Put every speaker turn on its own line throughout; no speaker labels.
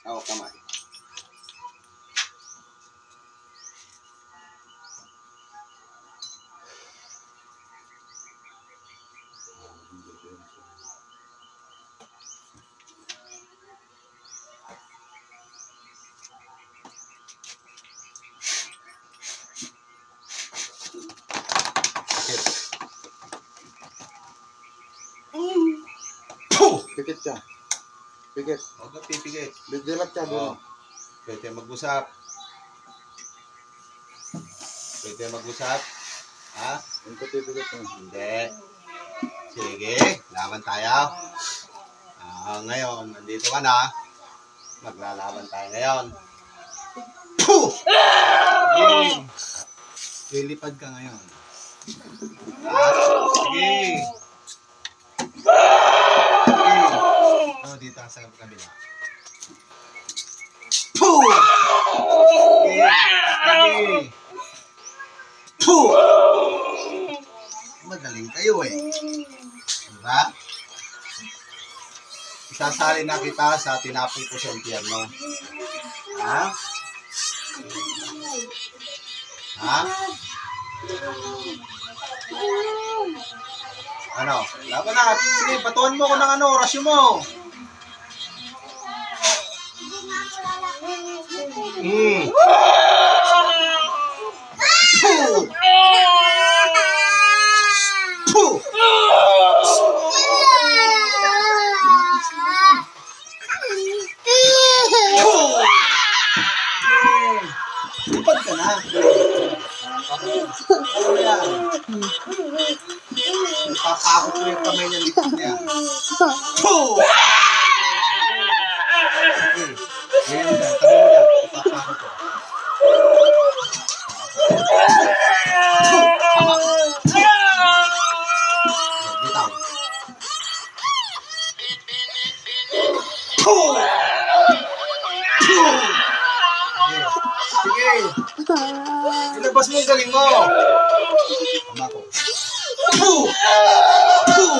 Hawak kamay.
Pikit siya. Pikit.
Huwag ka pipigit.
Dilat siya.
Oo. Pwede mag-usap. Pwede mag-usap. Ha?
Hindi pipikit mo.
Hindi. Sige, laban tayo. Ngayon, nandito ka na. Maglalaban tayo ngayon. Puh! Sige. Lilipad ka ngayon. Sige. Dito sa kabila. Puh! Sige. Sige. Puh! Magaling kayo eh. Diba? Isasali na kita sa tinapay ko sa impyerno. Ha? Ha? Ano? Laban na. Sige, patuan mo ko ng orasyon mo. Puh! Puh! Lipad ka na. Ano yan? Ipapakot mo yung kamay niya lipad niya. Puh! Ngayon dyan, tabi mo dyan. Ipapakot ko. Bitaw. Puh! Puh! Sige. Ilabas mo yung galing mo. Tama ko. Puh! Puh!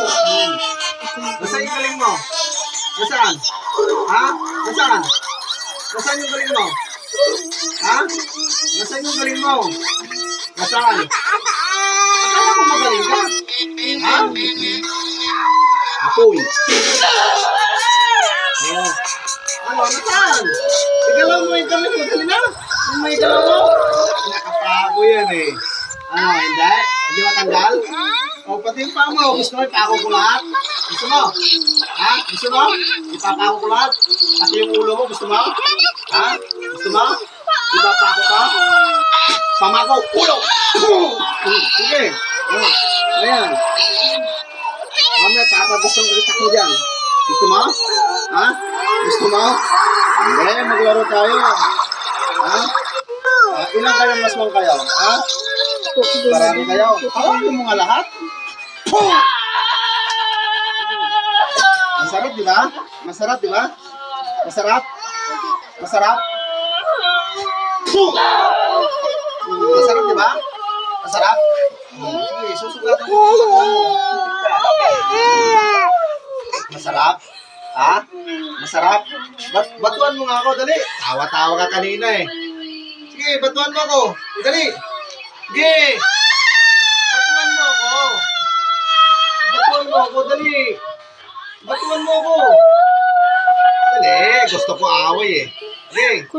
Nasaan yung galing mo? Nasaan? Ha? Nasaan? Nasaan yung galing mo? Ha? Nasaan yung galing mo? Nasaan? Akala mo magaling ka? Ha? Apoy. Oh. Ano? Nasaan? Igalaw mo yung kamay mo. Dali na. Yung may igalaw mo. Nakapago yan eh. Ano? Hindi? Hindi matanggal? O pati yung paa mo. Gusto mo ipako ko lahat? Gusto mo? Ha? Gusto mo? Ipapako ko lahat? Pati yung ulo mo. Gusto mo? Ha? Gusto mo? Ipapako ka? Pamako. Ulo! Sige. Ayan. Mamaya tatagustong ulit ako dyan. Gusto mo? Ha? Gusto mo? Hindi, maglaro tayo. Ha? Ilang kayong maswang kayo? Ha? Marami kayo. Tawagin mo nga lahat. Puh! Masarap, di ba? Masarap, di ba? Masarap? Masarap? Puh! Masarap, di ba? Masarap? Sige, susugatan mo. Masarap? Ha? Masarap? Batuan mo nga ako, dali. Tawa-tawa ka kanina eh. Sige, batuan mo ako. Dali. Sige. Batuan mo ako. Batuan mo ako, dali. Batuan mo ako. Dali, gusto ko away eh. Sige.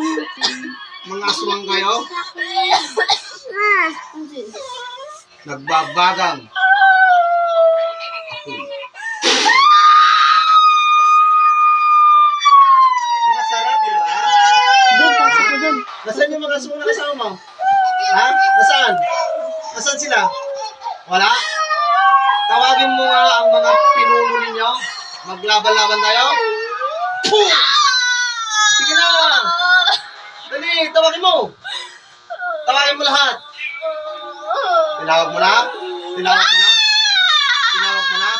Mga aswang kayo. Nagbabagang. Apoy. Masarap, di ba? Nasaan yung mga aswang na kasama mo? Ha? Nasaan? Nasaan sila? Wala? Tawagin mo nga ang mga pinuno ninyo. Maglaban-laban tayo. Puh! Sige na! Dali, tawagin mo! Tawagin mo lahat! Tinawag mo na? Tinawag mo na? Tinawag mo na?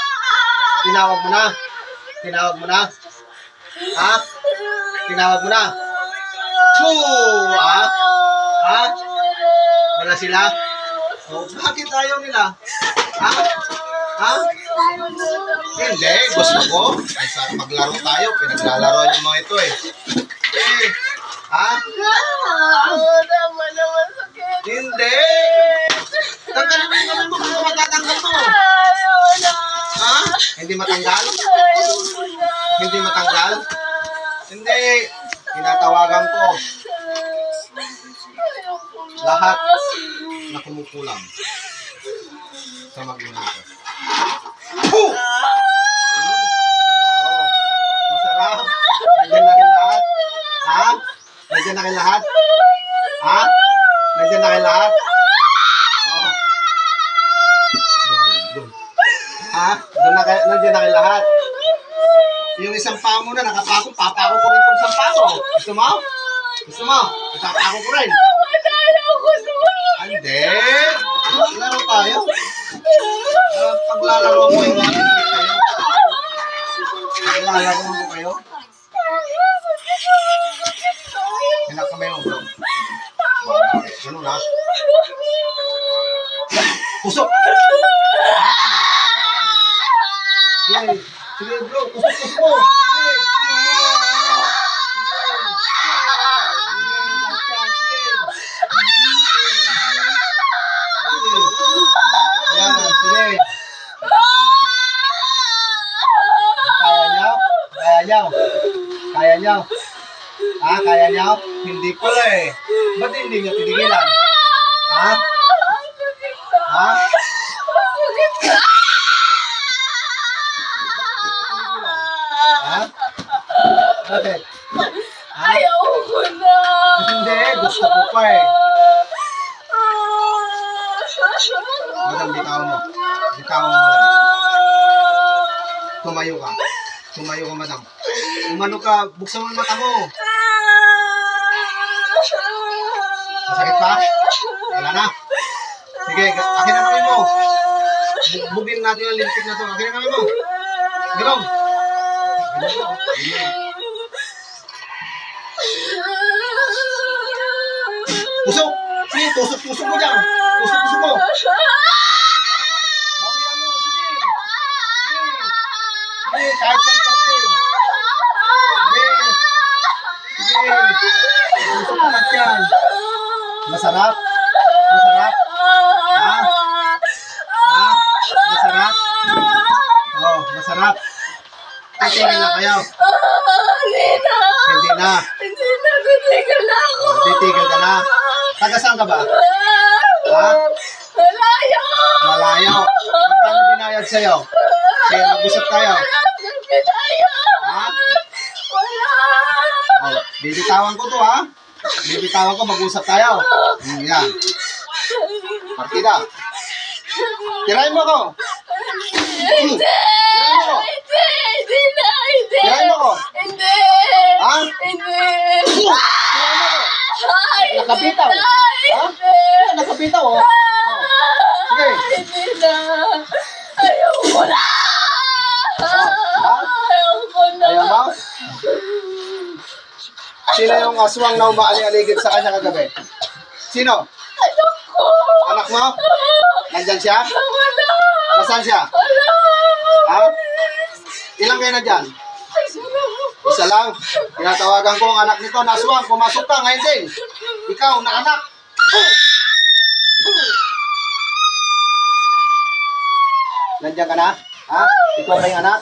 Tinawag mo na? Tinawag mo na? Ha? Tinawag mo na? Puh! Ha? Ha? Wala sila? Oh, bakit ayaw nila? Ha? Ha? Hindi, gusto ko. Ay, maglaro tayo. Pinaglalaroan yung mga ito eh. matanggal?
Ayoko na.
Hindi matanggal? Hindi. Tinatawagan ko
Ayoko na.
lahat na kumukulang sa mag-ina ko. Oh! Masarap. Nandiyan na kayo lahat? Ha? Nandiyan na kayo lahat? Ha? Nandiyan na kayo lahat? Oh. Doon. Ha? Nandiyan na kayo lahat? Yung isang paa mo na nakapako, papako ko rin itong isang pako. Gusto mo? Gusto mo? Ipapako ko rin.
Ayoko na.
Hindi. Laro tayo. Paglalaro mo yung natin kayo. Paglalaro mo kayo. Hinak kamay mo, bro. Ganun ha. Pusok! Sige, sige bro. Pusok mo. Sige. Sige. Kaya niyo? Kaya niyo? Ha? Kaya niyo? Hindi pala eh. Ba't hindi niyo tinigilan? Ha? Ha? Ha? Bakit? Ha?
Ayoko na.
Hindi, gusto ko pa eh. Madam, bitawan mo. Bitawan mo, madam. Tumayo ka. Tumayo ka, madam. Umano ka, buksan mo ang mata mo. Masakit pa? Wala na. Sige, akin na kami mo. Bugin natin yung lintik na to. Akin na kami mo. Ganun. Pusok! Sige, tusok-tusok mo dyan. Tusok-tusok mo. Bawian mo, sige. Sige, kahit saan parte. Sige. Sige. Tusok mo lang yan. Masarap? Masarap? Ha? Ha? Masarap? Oh, masarap. Titigil na kayo.
Hindi na.
Hindi na.
Hindi na. Titigil na ako.
Titigil ka na. Taga saan ka ba? Ha?
Malayo.
Malayo. Magkano binayad sa'yo? Kaya mag-usap tayo.
Malayo.
Ha?
Wala.
Oh, bibitawan ko to ha. Bibitawan ko, mag-usap tayo. Yan. Partida. Tirahin mo ko.
Hindi.
Tirahin mo ko.
Hindi na. Hindi.
Tirahin mo ko.
Hindi.
Ha?
Hindi.
Tirahin mo ko.
Ay,
Nakabitaw.
hindi na.
Ha?
Hindi.
Nakabitaw oh. Oh. Sige.
Hindi na. Ayoko na.
Ha?
Ayoko na.
Ayaw mo? Sino yung aswang na umaali-aligid sa kanya kagabi? Sino?
Ayoko.
Anak mo? Nandyan siya?
Wala.
Nasaan siya?
Wala.
Ha? Ilang kayo na dyan? Isa lang. Tinatawagan ko ang anak nito na aswang. Pumasok ka ngayon din. Ikaw na anak. Nandiyan ka na? Ha? Ikaw ba yung anak?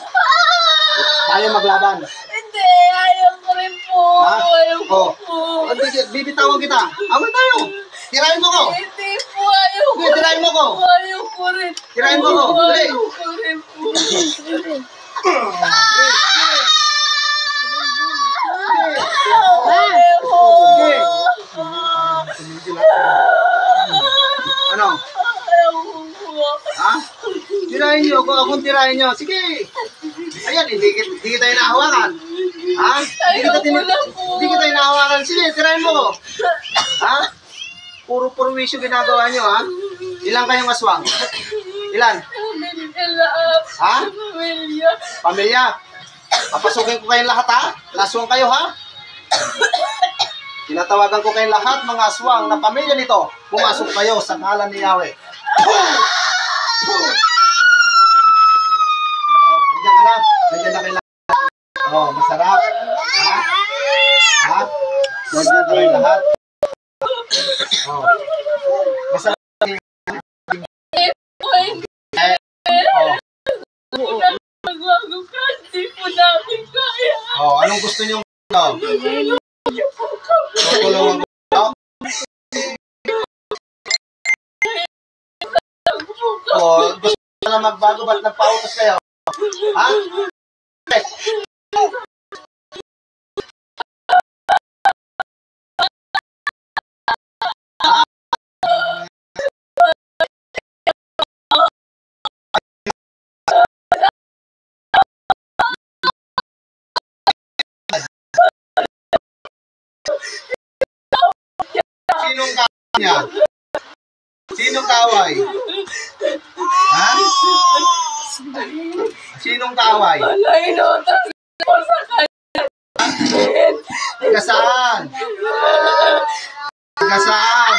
Tayo maglaban.
Hindi. Ayaw ko rin po.
Ha?
Ayaw ko
Oh.
po.
Bibitawan kita. Away tayo. Tirahin mo ko.
Hindi po. Ayaw ko
Sige, tirahin mo ko.
Ayaw ko rin.
Tirahin mo ko. Dali.
Ayaw ko rin po. Ayaw ko.
Sige. Ano?
Ayaw ko po.
Ha? Tirahin nyo. Kung akong tirahin nyo. Sige. Ayan, hindi kita inahawakan. Ha? Hindi kita inahawakan. Sige, tirahin mo ko. Ha? Puro purwisyo ginagawa nyo, ha? Ilan kayong aswang? Ilan? Ha?
Pamilya.
Pamilya? Papasukin ko kayong lahat, ha? Laswang kayo, ha? Tinatawagan ko kayong lahat, mga aswang na pamilya nito. Pumasok kayo sa ngalan ni Yahweh. Nandiyan ka na. Nandiyan na kayo lahat. Oh, masarap. Ha? Ha? Nandiyan na kayo lahat. Oh. Masarap. Oh. Oh, anong gusto niyo? Tutulungan ko. Oh, gusto na magbago, ba't nagpautos kayo? Ha? Sinong kaway niya? Sinong kaway? Ha? Sinong kaway?
Inutos ko sa kanya.
Taga saan? Taga saan?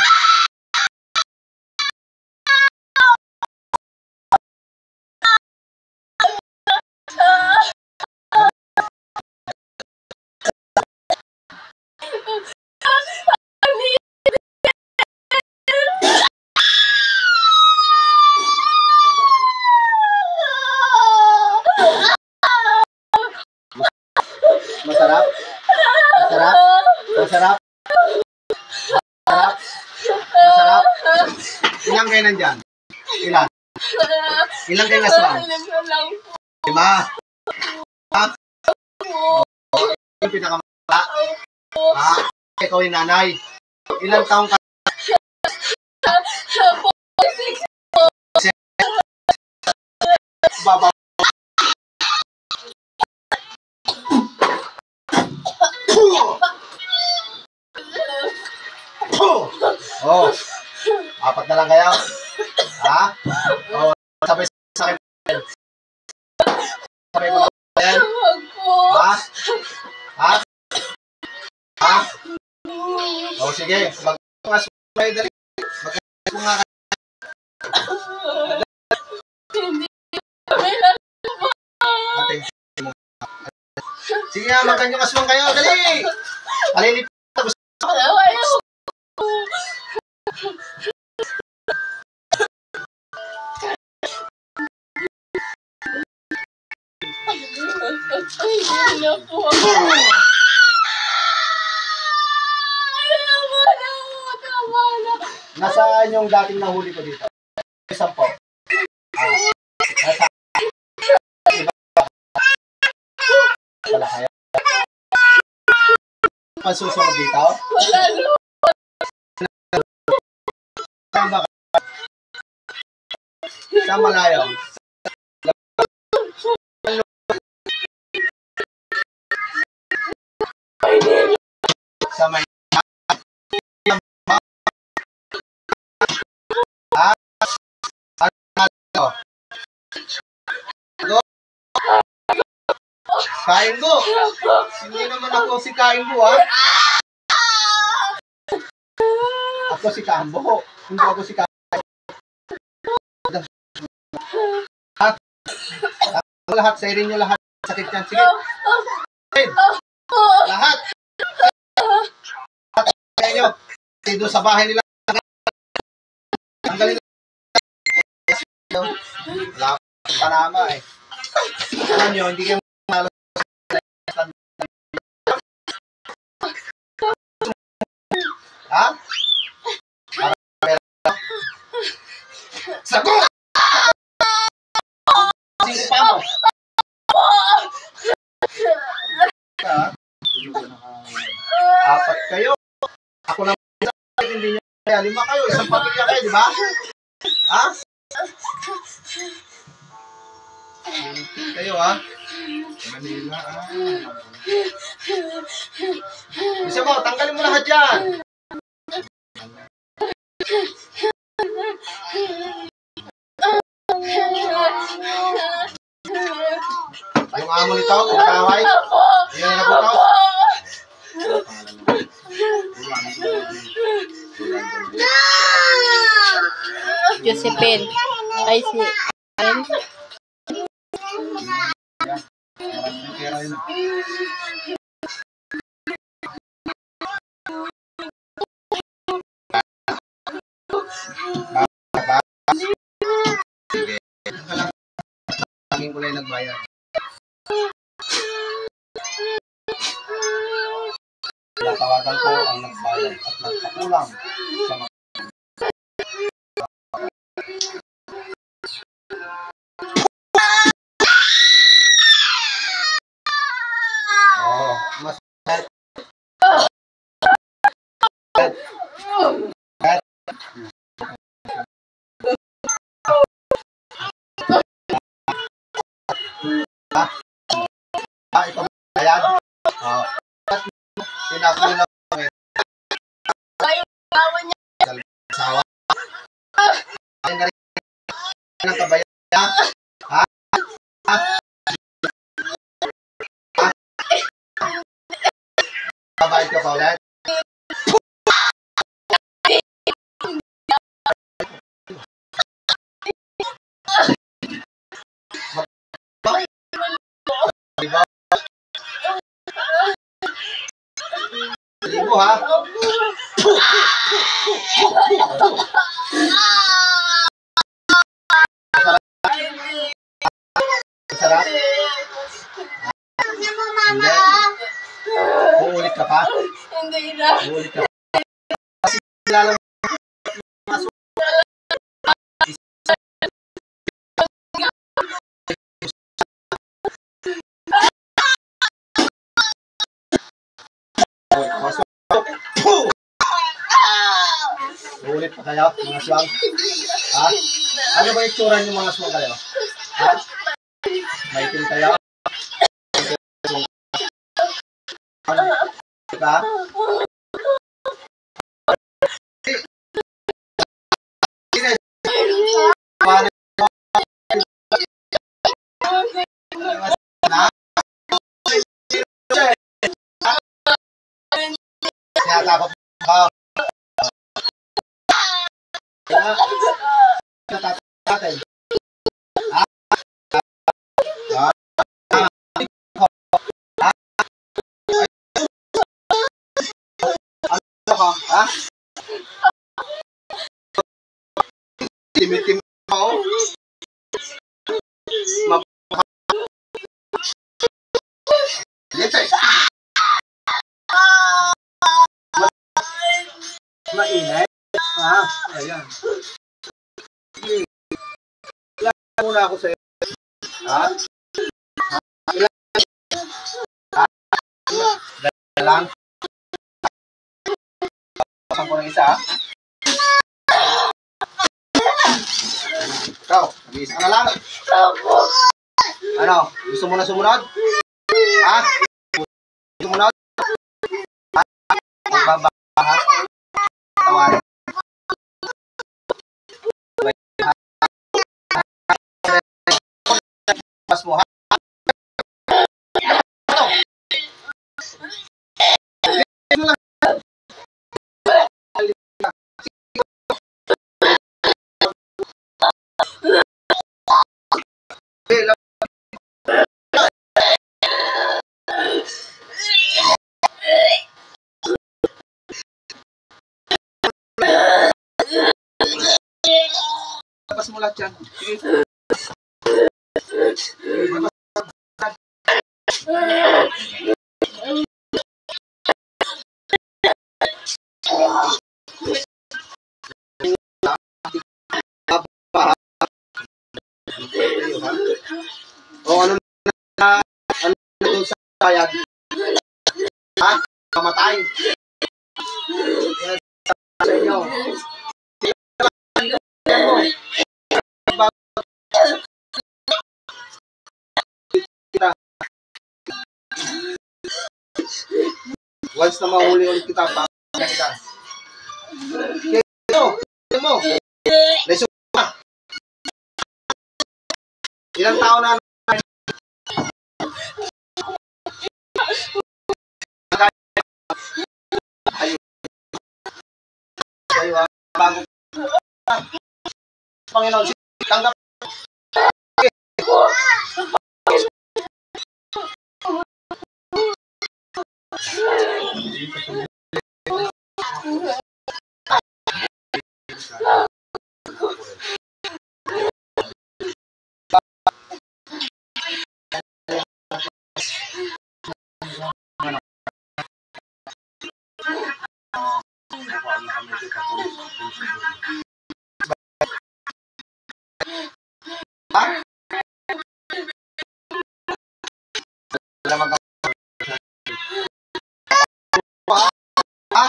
Masarap? Masarap? Masarap? Masarap? Masarap? Ilang kayo nandyan? Ilan? Ilang kayo naswan? 5? Ha? Yung pinakamata? Ha? Ikaw yung nanay? Ilang taong ka? Baba. Oh, 4 na lang kayo? Ha? Oh, sabay sa akin. Sabay ko na yan. Ha? Ha? Ha? Oh, sige. Mag-mas kayo dali. Mag-mas ko nga kayo. Sige nga, magkanyang aswang kayo. Dali! Alilip. Nasaan yung dating nahuli ko dito? Isang po. Wala kaya? Pasusunod dito? Saan ba? Saan malayo? Sa may Kainggo. Hindi naman ako si Kainggo, ha? Ako si Kambo. Hindi ako si Kainggo. Lahat, sa rin nyo lahat. Sakit yan. Sige. Lahat. Kaya nyo. Doon sa bahay nila. Ang galing. Wala pa panama eh. Alam nyo, hindi kayo ha? Sagot! Sino pa mo? Ha? 4 kayo. Ako lang hindi nyo kaya 5 kayo. Isang pamilya kayo, di ba? Ha? Kayo, ha? Manila, Bisa mo, tanggalin mo lahat yan. Yung amo nito, nakaway. Yung nabukaw.
Josephine. Ay, si
Sige. Kulay nagbayad. Tinatawagan ko ang nagbayad at nagpakulang sa mga... Oh, mas... Ito bayad. Pinakulang sawa. Ay na rin ng kabayan niya. Ha? Ha? Ha? Kabayad ka pa ulit? Diba? Libo ha? Masarap? Hindi. Uulit ka pa?
Hindi na.
Uulit ka pa? Kasi lalo uulit pa kayo, mga swang? Ha? Ano ba itsura niyo mga swang kayo? Ha? Maitim kayo? Ka? Tinatakot ka. Kaya, natatakot natin. Ha? Ha? Ano ka? Ha? Timitim ka o? Mainay? Ha? Ayan. Ilan muna ako sa'yo. Ha? Ilan? Ha? Dala lang? Pasan ko ng isa, ha? Ikaw, nag-iisa ka na lang. Ano? Gusto mo na sumunod? Ha? Sumunod? Ha? Magbaba, ha? Tawarin. Pas mo, ha? Pas mo lahat yan. Sige. O ano na doon sa bayad? Ha? Kamatay. Yes, sa inyo. Once na mahuli ulit kita, pakita kita. Kaya mo. Leso ka. Ilang taon na ayun. Bago. Panginoon, tanggap. Ha? Lamang ka. Ha?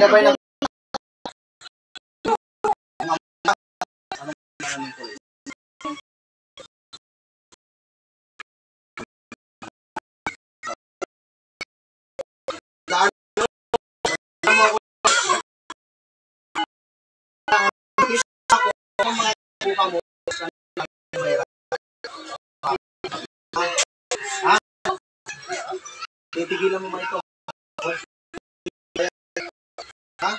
Labay na. Ha? Titigilan mo man ito. Ha?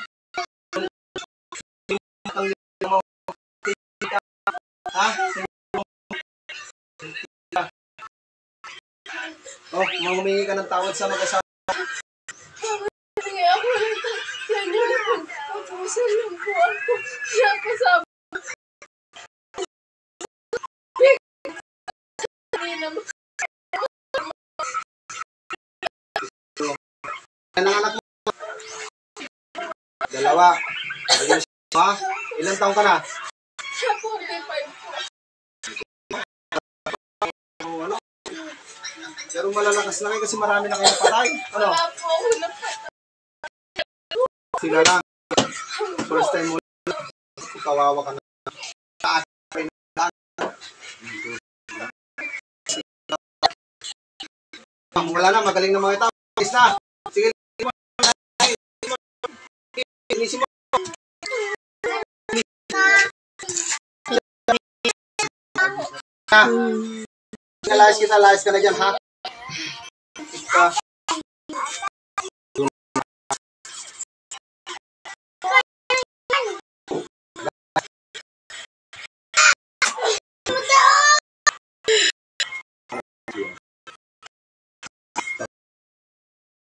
Ha? Oh, humingi ka ng tawad sa mag-asawa.
Hindi ako kanya pagpupusan lang po ako. Kaya ako sabi.
Yan ang anak mo. Dalawa. Ayun, ha? Ilang taong ka na?
45 po.
Oh, ano? Pero malalakas na kayo kasi marami na kayo patay. Ano?
Wala po ako napatay.
Sila lang. First time mo. Kawawa ka na. Wala na, magaling na mga ito. Is na. Sige. Inisin mo. Layas ka na dyan, ha?